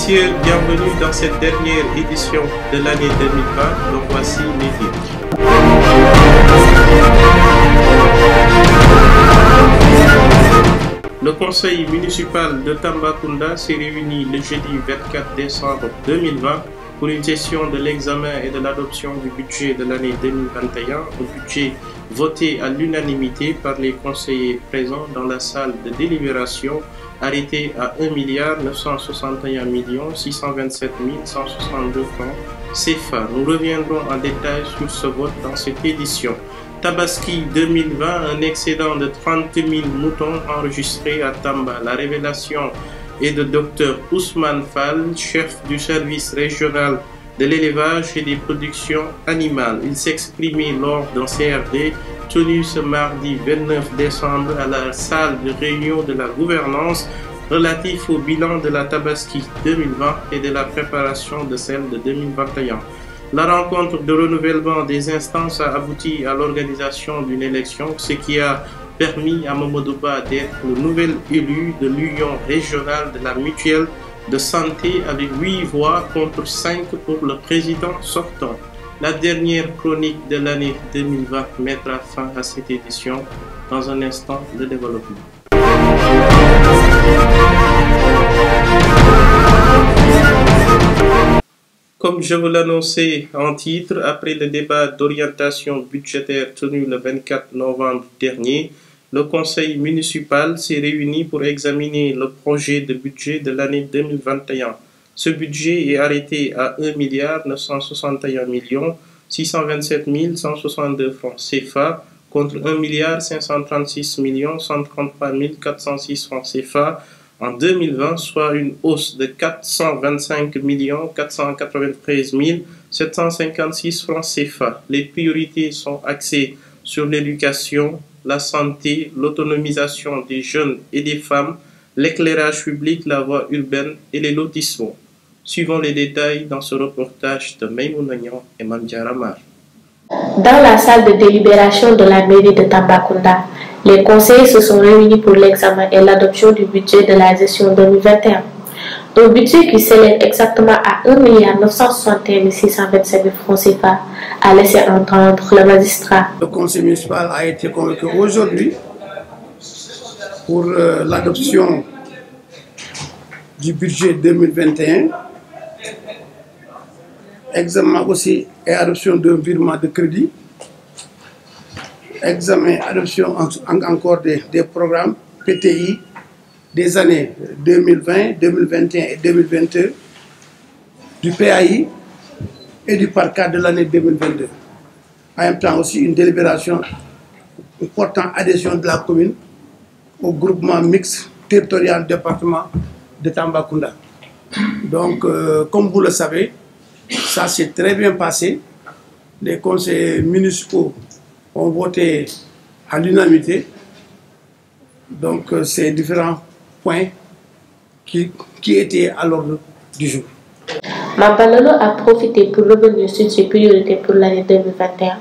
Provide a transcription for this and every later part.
messieurs, bienvenue dans cette dernière édition de l'année 2020. Donc voici les titres. Le conseil municipal de Tambacounda s'est réuni le jeudi 24 décembre 2020 pour une session de l'examen et de l'adoption du budget de l'année 2021, un budget voté à l'unanimité par les conseillers présents dans la salle de délibération, arrêté à 1 961 627 162 francs CFA. Nous reviendrons en détail sur ce vote dans cette édition. Tabaski 2020, un excédent de 30 000 moutons enregistrés à Tamba. La révélation est de Dr Ousmane Fall, chef du service régional de l'élevage et des productions animales. Il s'exprimait lors d'un CRD tenu ce mardi 29 décembre à la salle de réunion de la gouvernance relatif au bilan de la Tabaski 2020 et de la préparation de celle de 2021. La rencontre de renouvellement des instances a abouti à l'organisation d'une élection, ce qui a permis à Mamadouba d'être le nouvel élu de l'Union régionale de la mutuelle de santé avec 8 voix contre 5 pour le président sortant. La dernière chronique de l'année 2020 mettra fin à cette édition dans un instant de développement. Comme je vous l'annonçais en titre, après le débat d'orientation budgétaire tenu le 24 novembre dernier, le conseil municipal s'est réuni pour examiner le projet de budget de l'année 2021. Ce budget est arrêté à 1 961 627 162 francs CFA contre 1 536 133 406 francs CFA en 2020, soit une hausse de 425 493 756 francs CFA. Les priorités sont axées sur l'éducation, la santé, l'autonomisation des jeunes et des femmes, l'éclairage public, la voie urbaine et les lotissements. Suivons les détails dans ce reportage de Maïmouna Niang et Mamdiara Mar. Dans la salle de délibération de la mairie de Tambacounda, les conseillers se sont réunis pour l'examen et l'adoption du budget de la gestion 2021. Un budget qui s'élève exactement à 1 961 627 francs CFA, a laissé entendre le magistrat. Le conseil municipal a été convoqué aujourd'hui pour l'adoption du budget 2021. Examen aussi et adoption d'un virement de crédit. Examen, adoption encore des programmes PTI des années 2020, 2021 et 2022, du PAI et du PARCA de l'année 2022. En même temps aussi une délibération portant adhésion de la commune au groupement mixte territorial département de Tambacounda. Donc, comme vous le savez, ça s'est très bien passé. Les conseillers municipaux ont voté à l'unanimité. Donc, ces différents points qui étaient à l'ordre du jour. Mambalolo a profité pour revenir sur ses priorités pour l'année 2021.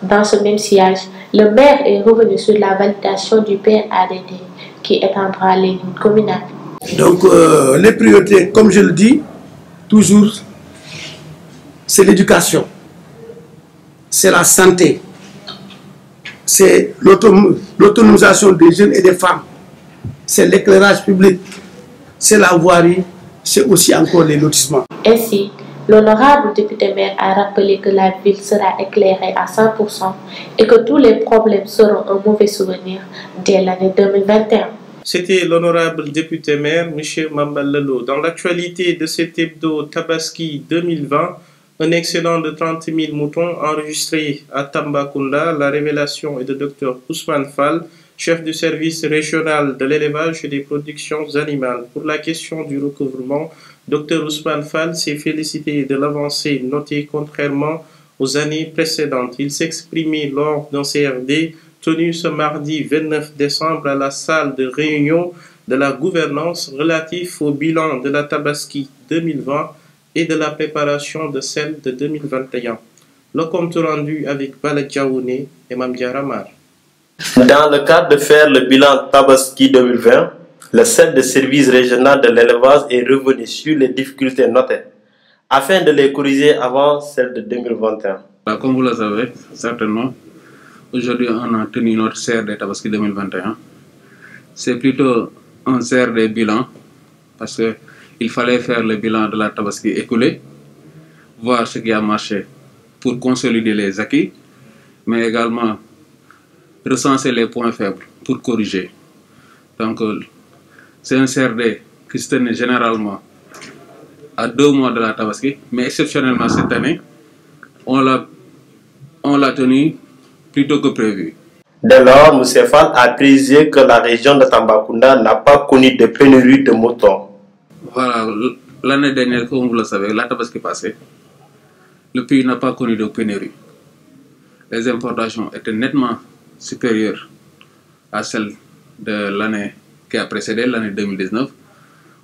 Dans ce même sillage, le maire est revenu sur la validation du PNADD qui étendra les lignes communales. Donc, les priorités, comme je le dis, toujours, c'est l'éducation, c'est la santé, c'est l'autonomisation des jeunes et des femmes, c'est l'éclairage public, c'est la voirie, c'est aussi encore les lotissements. Ainsi, l'honorable député maire a rappelé que la ville sera éclairée à 100% et que tous les problèmes seront un mauvais souvenir dès l'année 2021. C'était l'honorable député maire, M. Mambalolo. Dans l'actualité de cet hebdo Tabaski 2020, un excédent de 30 000 moutons enregistrés à Tambacounda. La révélation est de Dr Ousmane Fall, chef du service régional de l'élevage et des productions animales. Pour la question du recouvrement, Dr Ousmane Fall s'est félicité de l'avancée notée contrairement aux années précédentes. Il s'exprimait lors d'un CRD tenu ce mardi 29 décembre à la salle de réunion de la gouvernance relatif au bilan de la Tabaski 2020 et de la préparation de celle de 2021. Le compte rendu avec Bala Djaouné et Mamdiara Mar. Dans le cadre de faire le bilan Tabaski 2020, le chef de service régional de l'élevage est revenu sur les difficultés notées afin de les corriger avant celle de 2021. Comme vous le savez, certainement, aujourd'hui on a tenu notre CRD Tabaski 2021. C'est plutôt un CRD bilan parce qu'il fallait faire le bilan de la Tabaski écoulée, voir ce qui a marché pour consolider les acquis, mais également recenser les points faibles pour corriger. Donc, c'est un CRD qui se tenait généralement à 2 mois de la Tabaski, mais exceptionnellement cette année, on l'a tenu plus tôt que prévu. Dès lors, M. Fall a précisé que la région de Tambacounda n'a pas connu de pénurie de moutons. Voilà, l'année dernière, comme vous le savez, la Tabaski passée, le pays n'a pas connu de pénurie. Les importations étaient nettement supérieures à celles de l'année qui a précédé, l'année 2019.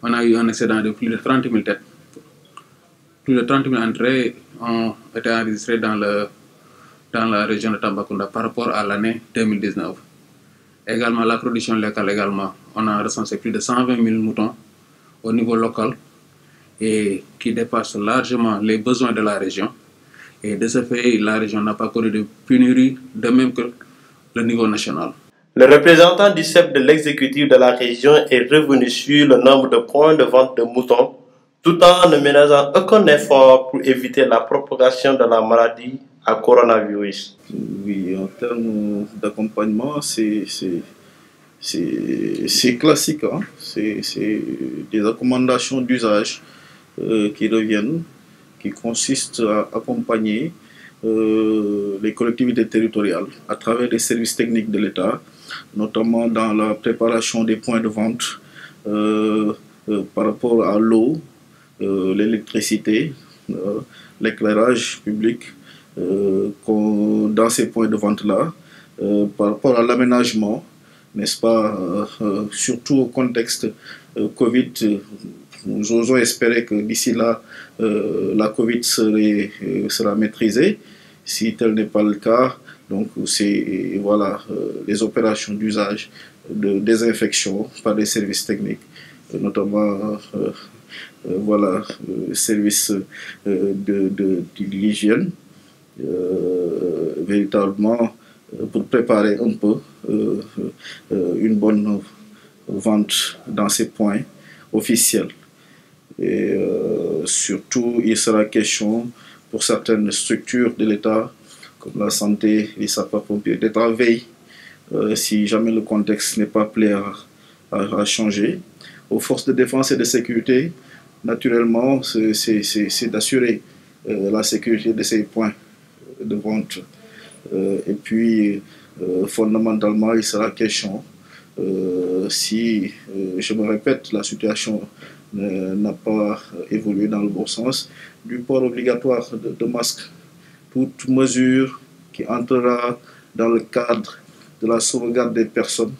On a eu un excédent de plus de 30 000 têtes. Plus de 30 000 entrées ont été enregistrées dans la région de Tambacounda par rapport à l'année 2019. Également, la production locale, on a recensé plus de 120 000 moutons au niveau local et qui dépasse largement les besoins de la région. Et de ce fait, la région n'a pas connu de pénurie, de même que le niveau national. Le représentant du chef de l'exécutif de la région est revenu sur le nombre de points de vente de moutons, tout en ne ménageant aucun effort pour éviter la propagation de la maladie à coronavirus. Oui, en termes d'accompagnement, c'est classique. Hein? C'est des recommandations d'usage qui reviennent, qui consistent à accompagner les collectivités territoriales à travers les services techniques de l'État, notamment dans la préparation des points de vente par rapport à l'eau, l'électricité, l'éclairage public dans ces points de vente-là, par rapport à l'aménagement, n'est-ce pas, surtout au contexte Covid. Nous osons espérer que d'ici là, la Covid sera maîtrisée. Si tel n'est pas le cas, donc c'est voilà, les opérations d'usage de désinfection par les services techniques, notamment voilà, service de l'hygiène, véritablement pour préparer un peu une bonne vente dans ces points officiels. Et surtout, il sera question pour certaines structures de l'État, comme la santé, les sapeurs-pompiers, d'être en veille si jamais le contexte n'est pas appelé à changer. Aux forces de défense et de sécurité, naturellement, c'est d'assurer la sécurité de ces points de vente. Et puis, fondamentalement, il sera question, si, je me répète, la situation n'a pas évolué dans le bon sens, du port obligatoire de masques. Toute mesure qui entrera dans le cadre de la sauvegarde des personnes,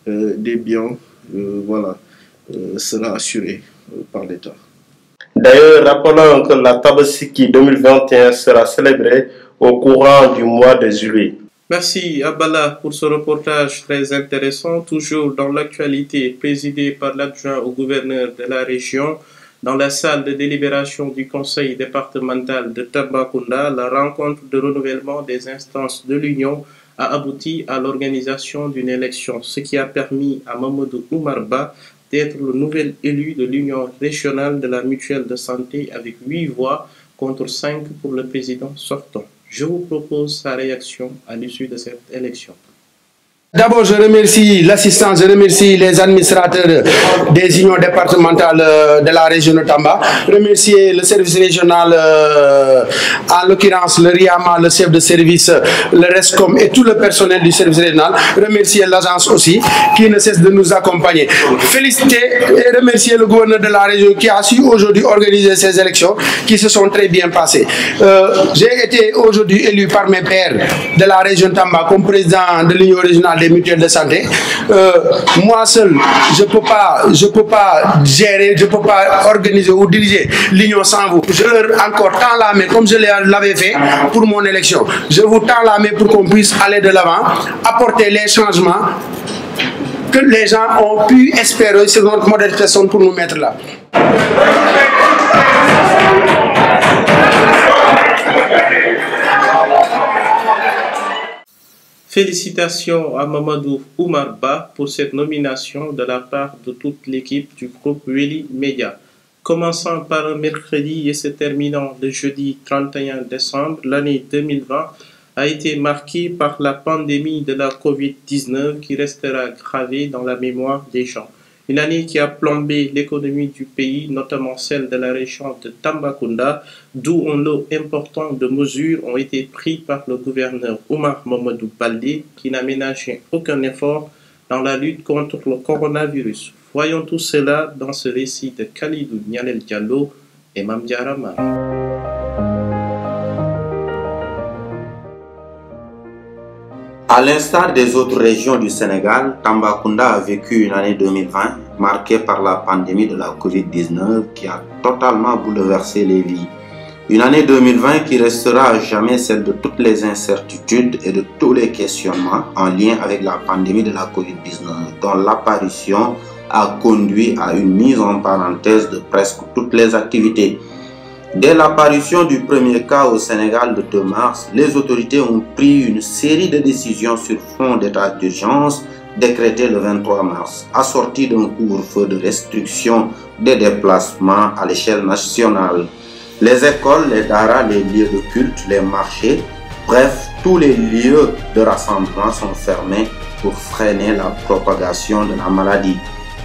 des biens, voilà, sera assurée par l'État. D'ailleurs, rappelons que la Tabaski 2021 sera célébrée au courant du mois de juillet. Merci Abala pour ce reportage très intéressant, toujours dans l'actualité, présidé par l'adjoint au gouverneur de la région. Dans la salle de délibération du conseil départemental de Tambacounda, la rencontre de renouvellement des instances de l'Union a abouti à l'organisation d'une élection, ce qui a permis à Mamadou Oumarba d'être le nouvel élu de l'Union régionale de la mutuelle de santé avec 8 voix contre 5 pour le président sortant. Je vous propose sa réaction à l'issue de cette élection. D'abord, je remercie l'assistance, je remercie les administrateurs des unions départementales de la région de Tamba, remercier le service régional, en l'occurrence le RIAMA, le chef de service, le RESCOM et tout le personnel du service régional, remercier l'agence aussi qui ne cesse de nous accompagner. Féliciter et remercier le gouverneur de la région qui a su aujourd'hui organiser ces élections qui se sont très bien passées. J'ai été aujourd'hui élu par mes pairs de la région de Tamba comme président de l'union régionale des mutuelles de santé. Moi seul, je peux pas gérer, je peux pas organiser ou diriger l'union sans vous. Je leur encore tends la main comme je l'avais fait pour mon élection. Je vous tends la main pour qu'on puisse aller de l'avant, apporter les changements que les gens ont pu espérer sur notre modèle personne pour nous mettre là. Félicitations à Mamadou Oumar Ba pour cette nomination de la part de toute l'équipe du groupe Weli Media. Commençant par un mercredi et se terminant le jeudi 31 décembre, l'année 2020 a été marquée par la pandémie de la Covid-19 qui restera gravée dans la mémoire des gens. Une année qui a plombé l'économie du pays, notamment celle de la région de Tambacounda, d'où un lot important de mesures ont été prises par le gouverneur Oumar Mamadou Baldé, qui n'a ménagé aucun effort dans la lutte contre le coronavirus. Voyons tout cela dans ce récit de Khalidou Nialel Diallo et Mamdiara Mar. À l'instar des autres régions du Sénégal, Tambacounda a vécu une année 2020 marquée par la pandémie de la Covid-19 qui a totalement bouleversé les vies. Une année 2020 qui restera à jamais celle de toutes les incertitudes et de tous les questionnements en lien avec la pandémie de la Covid-19, dont l'apparition a conduit à une mise en parenthèse de presque toutes les activités. Dès l'apparition du premier cas au Sénégal le 2 mars, les autorités ont pris une série de décisions sur fond d'état d'urgence décrété le 23 mars, assorti d'un couvre-feu de restriction des déplacements à l'échelle nationale. Les écoles, les daras, les lieux de culte, les marchés, bref, tous les lieux de rassemblement sont fermés pour freiner la propagation de la maladie.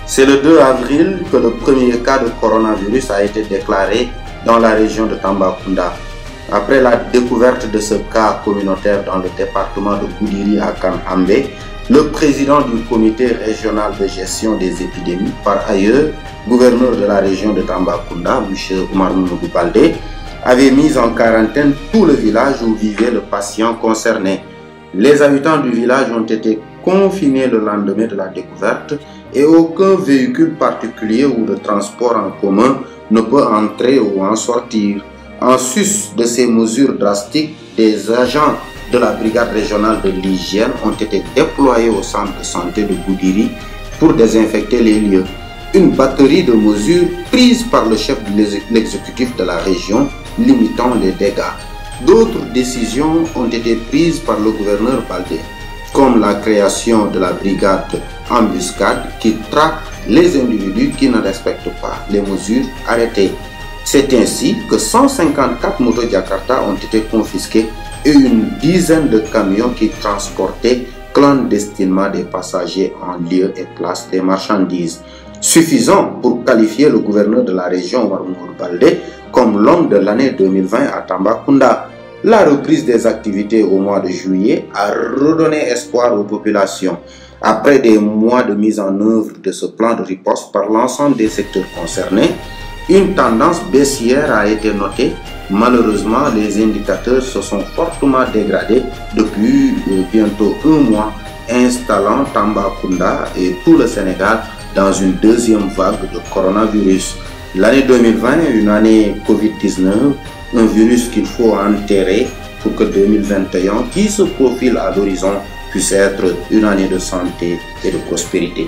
C'est le 2 avril que le premier cas de coronavirus a été déclaré dans la région de Tambacounda. Après la découverte de ce cas communautaire dans le département de Goudiri à Kanhambe, le président du comité régional de gestion des épidémies, par ailleurs gouverneur de la région de Tambacounda, M. Oumar Mamadou Baldé, avait mis en quarantaine tout le village où vivait le patient concerné. Les habitants du village ont été confinés le lendemain de la découverte et aucun véhicule particulier ou de transport en commun ne peut entrer ou en sortir. En sus de ces mesures drastiques, des agents de la brigade régionale de l'hygiène ont été déployés au centre de santé de Goudiri pour désinfecter les lieux. Une batterie de mesures prises par le chef de l'exécutif de la région limitant les dégâts. D'autres décisions ont été prises par le gouverneur Baldé, comme la création de la brigade embuscade qui traque les individus qui ne respectent pas les mesures arrêtées. C'est ainsi que 154 motos Jakarta ont été confisquées et une dizaine de camions qui transportaient clandestinement des passagers en lieu et place des marchandises. Suffisant pour qualifier le gouverneur de la région Oumar Mamadou Baldé comme l'homme de l'année 2020 à Tambacounda. La reprise des activités au mois de juillet a redonné espoir aux populations. Après des mois de mise en œuvre de ce plan de riposte par l'ensemble des secteurs concernés, une tendance baissière a été notée. Malheureusement, les indicateurs se sont fortement dégradés depuis bientôt un mois, installant Tambacounda et tout le Sénégal dans une deuxième vague de coronavirus. L'année 2020, une année Covid-19, un virus qu'il faut enterrer pour que 2021, qui se profile à l'horizon, puisse être une année de santé et de prospérité.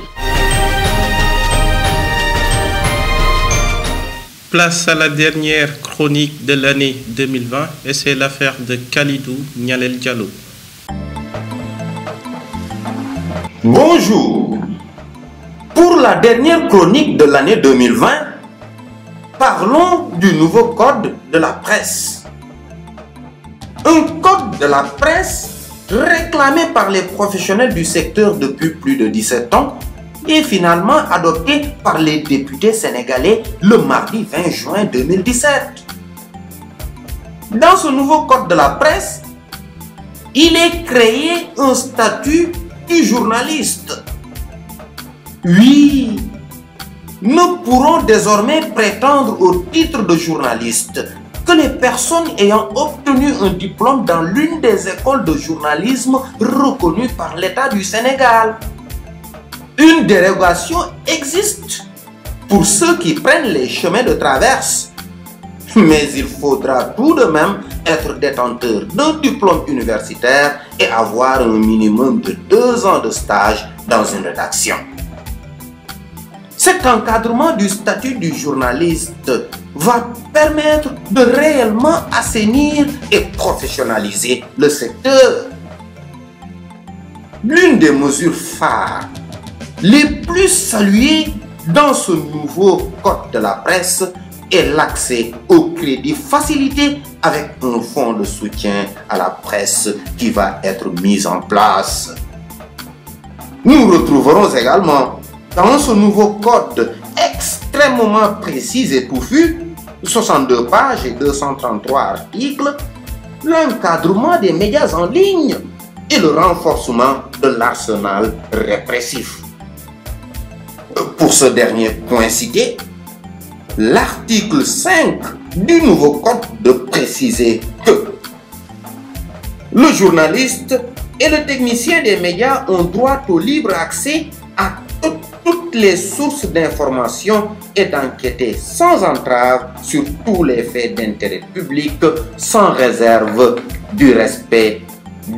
Place à la dernière chronique de l'année 2020 et c'est l'affaire de Khalidou Nialel Diallo. Bonjour. Pour la dernière chronique de l'année 2020, parlons du nouveau code de la presse. Un code de la presse réclamé par les professionnels du secteur depuis plus de 17 ans et finalement adopté par les députés sénégalais le mardi 20 juin 2017. Dans ce nouveau code de la presse, il est créé un statut du journaliste. Oui, nous pourrons désormais prétendre au titre de journaliste que les personnes ayant obtenu un diplôme dans l'une des écoles de journalisme reconnues par l'État du Sénégal. Une dérogation existe pour ceux qui prennent les chemins de traverse, mais il faudra tout de même être détenteur d'un diplôme universitaire et avoir un minimum de 2 ans de stage dans une rédaction. Cet encadrement du statut du journaliste va permettre de réellement assainir et professionnaliser le secteur. L'une des mesures phares les plus saluées dans ce nouveau code de la presse est l'accès au crédit facilité avec un fonds de soutien à la presse qui va être mis en place. Nous retrouverons également dans ce nouveau code extrêmement précis et touffu, 62 pages et 233 articles, l'encadrement des médias en ligne et le renforcement de l'arsenal répressif. Pour ce dernier point cité, l'article 5 du nouveau code de préciser que le journaliste et le technicien des médias ont droit au libre accès à toutes les sources d'information et d'enquêter sans entrave sur tous les faits d'intérêt public, sans réserve du respect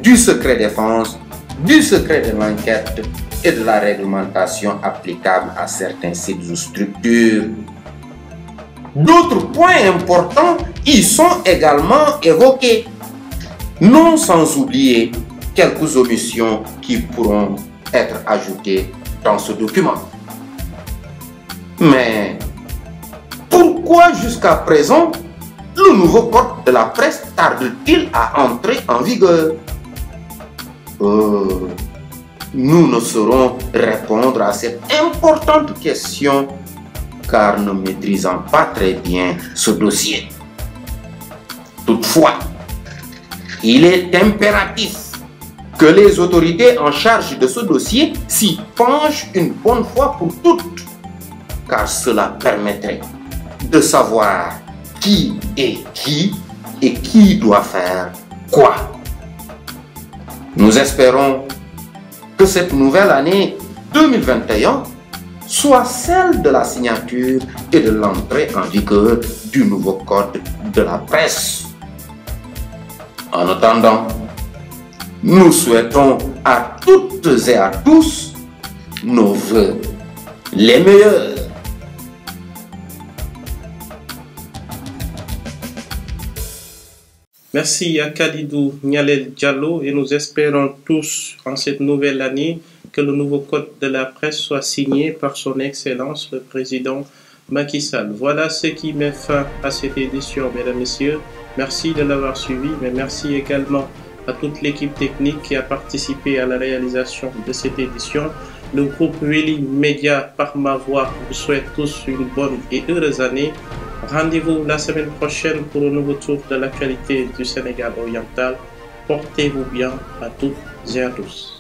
du secret défense, du secret de l'enquête et de la réglementation applicable à certains sites ou structures. D'autres points importants y sont également évoqués, non sans oublier quelques omissions qui pourront être ajoutées dans ce document. Mais pourquoi jusqu'à présent le nouveau code de la presse tarde-t-il à entrer en vigueur? Nous ne saurons répondre à cette importante question car ne maîtrisant pas très bien ce dossier. Toutefois, il est impératif que les autorités en charge de ce dossier s'y penchent une bonne fois pour toutes, car cela permettrait de savoir qui est qui et qui doit faire quoi. Nous espérons que cette nouvelle année 2021 soit celle de la signature et de l'entrée en vigueur du nouveau code de la presse. En attendant, nous souhaitons à toutes et à tous nos vœux les meilleurs. Merci à Khalidou Nialel Diallo et nous espérons tous en cette nouvelle année que le nouveau code de la presse soit signé par son Excellence le Président Macky Sall. Voilà ce qui met fin à cette édition, mesdames et messieurs. Merci de l'avoir suivi, mais merci également à toute l'équipe technique qui a participé à la réalisation de cette édition. Le groupe Weli Media par ma voix vous souhaite tous une bonne et heureuse année. Rendez-vous la semaine prochaine pour un nouveau tour de l'actualité du Sénégal oriental. Portez-vous bien à toutes et à tous.